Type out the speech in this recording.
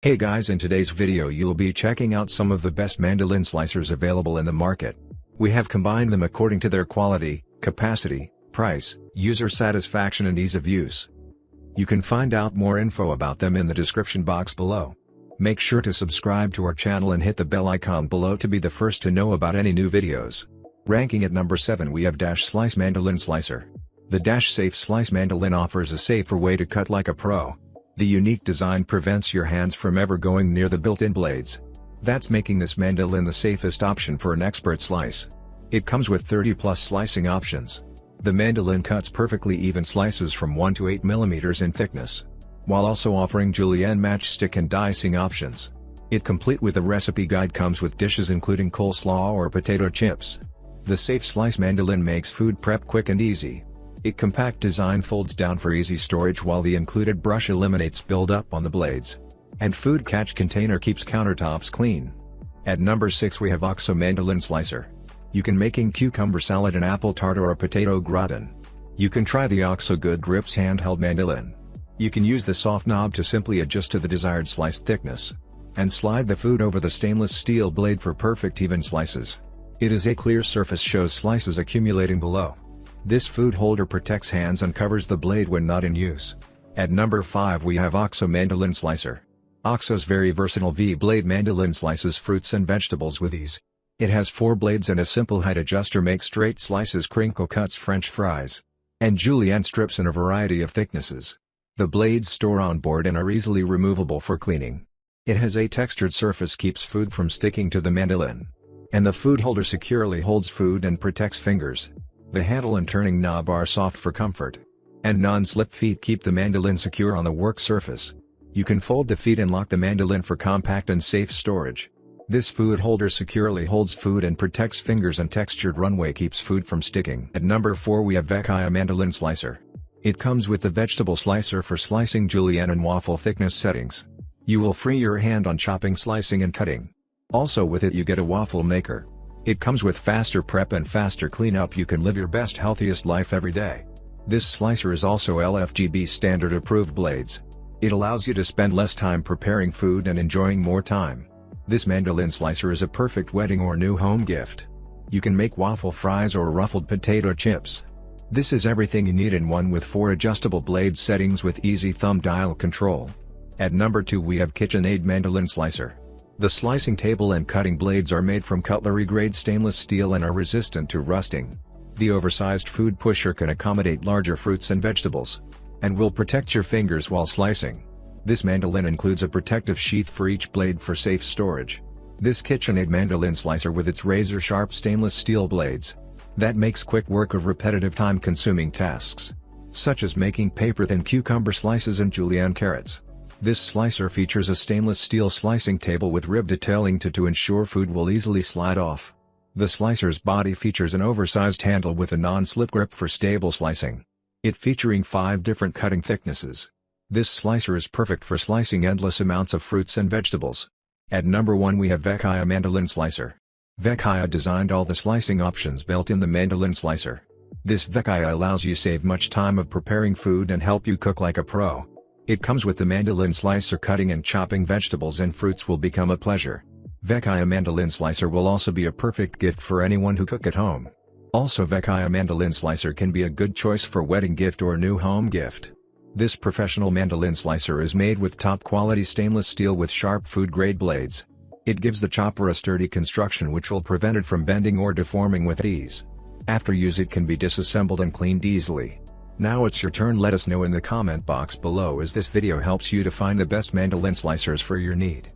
Hey guys, in today's video you'll be checking out some of the best mandolin slicers available in the market. We have combined them according to their quality, capacity, price, user satisfaction and ease of use. You can find out more info about them in the description box below. Make sure to subscribe to our channel and hit the bell icon below to be the first to know about any new videos. Ranking at number 7 we have Dash Slice Mandoline Slicer. The Dash Slice Mandoline offers a safer way to cut like a pro. The unique design prevents your hands from ever going near the built-in blades. That's making this mandolin the safest option for an expert slice. It comes with 30+ slicing options. The mandolin cuts perfectly even slices from 1 to 8 mm in thickness, while also offering julienne matchstick and dicing options. It, complete with a recipe guide, comes with dishes including coleslaw or potato chips. The safe slice mandolin makes food prep quick and easy. Its compact design folds down for easy storage, while the included brush eliminates build-up on the blades. And food catch container keeps countertops clean. At number 6 we have OXO Mandoline Slicer. You can making cucumber salad, an apple tart or a potato gratin. You can try the OXO Good Grips handheld mandolin. You can use the soft knob to simply adjust to the desired slice thickness, and slide the food over the stainless steel blade for perfect even slices. It is a clear surface, shows slices accumulating below. This food holder protects hands and covers the blade when not in use. At number 5 we have OXO Mandoline Slicer. OXO's very versatile V-Blade Mandoline slices fruits and vegetables with ease. It has 4 blades and a simple height adjuster makes straight slices, crinkle cuts, French fries, and julienne strips in a variety of thicknesses. The blades store on board and are easily removable for cleaning. It has a textured surface, keeps food from sticking to the mandolin. And the food holder securely holds food and protects fingers. The handle and turning knob are soft for comfort, and non-slip feet keep the mandolin secure on the work surface. You can fold the feet and lock the mandolin for compact and safe storage. This food holder securely holds food and protects fingers, and textured runway keeps food from sticking. At number 4 we have vekaya Mandoline Slicer. It comes with the vegetable slicer for slicing julienne and waffle thickness settings. You will free your hand on chopping, slicing and cutting. Also with it you get a waffle maker. It comes with faster prep and faster cleanup. You can live your best, healthiest life every day. This slicer is also LFGB standard approved blades. It allows you to spend less time preparing food and enjoying more time. This mandolin slicer is a perfect wedding or new home gift. You can make waffle fries or ruffled potato chips. This is everything you need in one, with 4 adjustable blade settings with easy thumb dial control. At number 2 we have KitchenAid Mandoline Slicer. The slicing table and cutting blades are made from cutlery-grade stainless steel and are resistant to rusting. The oversized food pusher can accommodate larger fruits and vegetables, and will protect your fingers while slicing. This mandolin includes a protective sheath for each blade for safe storage. This KitchenAid Mandoline Slicer, with its razor-sharp stainless steel blades, that makes quick work of repetitive time-consuming tasks, such as making paper-thin cucumber slices and julienne carrots. This slicer features a stainless steel slicing table with rib detailing to ensure food will easily slide off. The slicer's body features an oversized handle with a non-slip grip for stable slicing. It featuring 5 different cutting thicknesses. This slicer is perfect for slicing endless amounts of fruits and vegetables. At number 1 we have vekaya Mandoline Slicer. Vekaya designed all the slicing options built in the mandolin slicer. This vekaya allows you save much time of preparing food and help you cook like a pro. It comes with the mandolin slicer. Cutting and chopping vegetables and fruits will become a pleasure. Vekaya Mandoline Slicer will also be a perfect gift for anyone who cook at home. Also, vekaya Mandoline Slicer can be a good choice for wedding gift or new home gift. This professional mandolin slicer is made with top quality stainless steel with sharp food grade blades. It gives the chopper a sturdy construction which will prevent it from bending or deforming with ease. After use it can be disassembled and cleaned easily. Now it's your turn. Let us know in the comment box below as this video helps you to find the best mandolin slicers for your need.